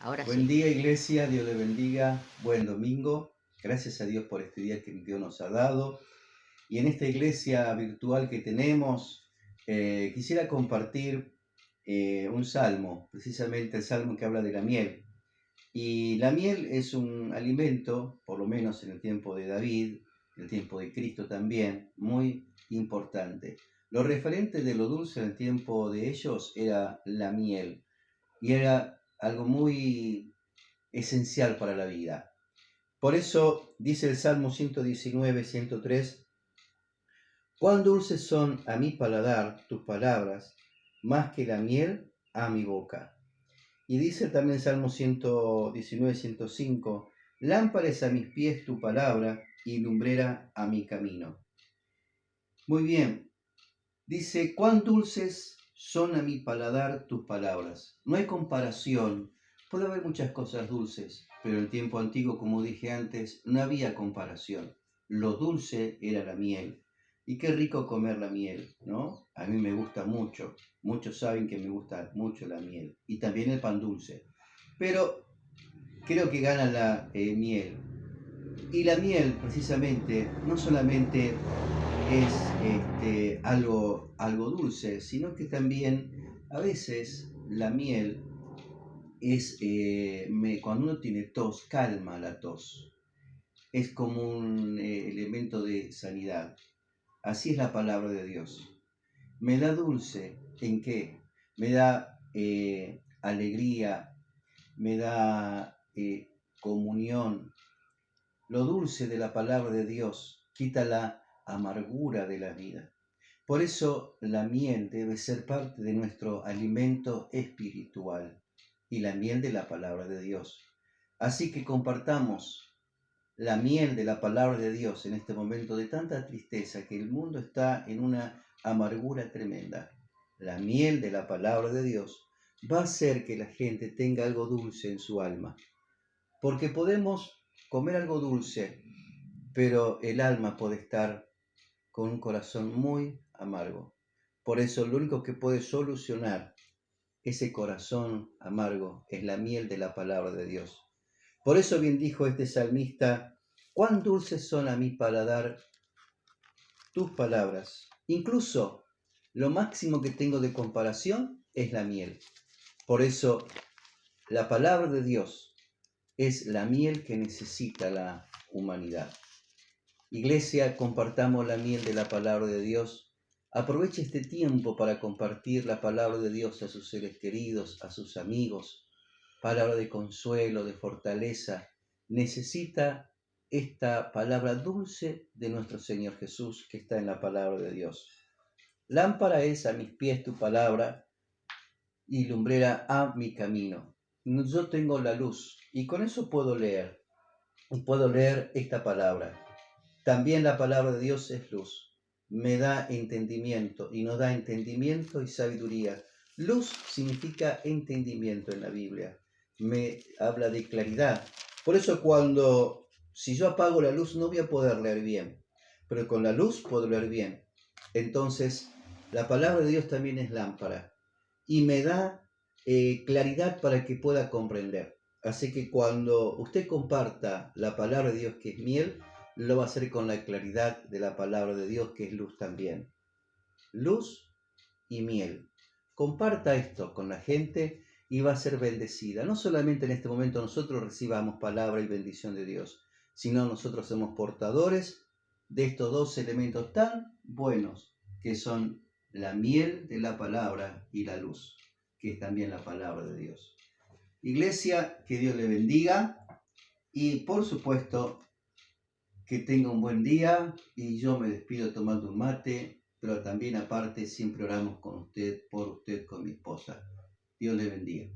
Ahora Buen sí. día, iglesia, Dios le bendiga. Buen domingo. Gracias a Dios por este día que Dios nos ha dado. Y en esta iglesia virtual que tenemos, quisiera compartir un salmo, precisamente el salmo que habla de la miel. Y la miel es un alimento, por lo menos en el tiempo de David, en el tiempo de Cristo también, muy importante. Lo referente de lo dulce en el tiempo de ellos era la miel. Y era algo muy esencial para la vida. Por eso dice el Salmo 119, 103, cuán dulces son a mi paladar tus palabras, más que la miel a mi boca. Y dice también el Salmo 119, 105, lámpara es a mis pies tu palabra y lumbrera a mi camino. Muy bien, dice, cuán dulces son a mi paladar tus palabras. No hay comparación. Puede haber muchas cosas dulces, pero en el tiempo antiguo, como dije antes, no había comparación. Lo dulce era la miel. Y qué rico comer la miel, ¿no? A mí me gusta mucho. Muchos saben que me gusta mucho la miel. Y también el pan dulce. Pero creo que gana la miel. Y la miel, precisamente, no solamente es algo dulce, sino que también a veces la miel es, cuando uno tiene tos, calma la tos. Es como un elemento de sanidad. Así es la palabra de Dios. Me da dulce, ¿en qué? Me da alegría, me da comunión. Lo dulce de la palabra de Dios quita la amargura de la vida. Por eso la miel debe ser parte de nuestro alimento espiritual y la miel de la palabra de Dios. Así que compartamos la miel de la palabra de Dios en este momento de tanta tristeza que el mundo está en una amargura tremenda. La miel de la palabra de Dios va a hacer que la gente tenga algo dulce en su alma. Porque podemos comer algo dulce, pero el alma puede estar con un corazón muy amargo. Por eso lo único que puede solucionar ese corazón amargo es la miel de la palabra de Dios. Por eso bien dijo este salmista, cuán dulces son a mi paladar tus palabras. Incluso lo máximo que tengo de comparación es la miel. Por eso la palabra de Dios es la miel que necesita la humanidad. Iglesia, compartamos la miel de la palabra de Dios. Aproveche este tiempo para compartir la palabra de Dios a sus seres queridos, a sus amigos. Palabra de consuelo, de fortaleza. Necesita esta palabra dulce de nuestro Señor Jesús que está en la palabra de Dios. Lámpara es a mis pies tu palabra y lumbrera a mi camino. Yo tengo la luz y con eso puedo leer. Y puedo leer esta palabra. También la palabra de Dios es luz. Me da entendimiento y nos da entendimiento y sabiduría. Luz significa entendimiento en la Biblia. Me habla de claridad. Por eso si yo apago la luz no voy a poder leer bien. Pero con la luz puedo leer bien. Entonces, la palabra de Dios también es lámpara. Y me da claridad para que pueda comprender. Así que cuando usted comparta la palabra de Dios que es miel, lo va a hacer con la claridad de la palabra de Dios que es luz también. Luz y miel. Comparta esto con la gente y va a ser bendecida. No solamente en este momento nosotros recibamos palabra y bendición de Dios, sino nosotros somos portadores de estos dos elementos tan buenos que son la miel de la palabra y la luz, que es también la palabra de Dios. Iglesia, que Dios le bendiga y por supuesto que tenga un buen día y yo me despido tomando un mate, pero también aparte siempre oramos con usted, por usted, con mi esposa. Dios le bendiga.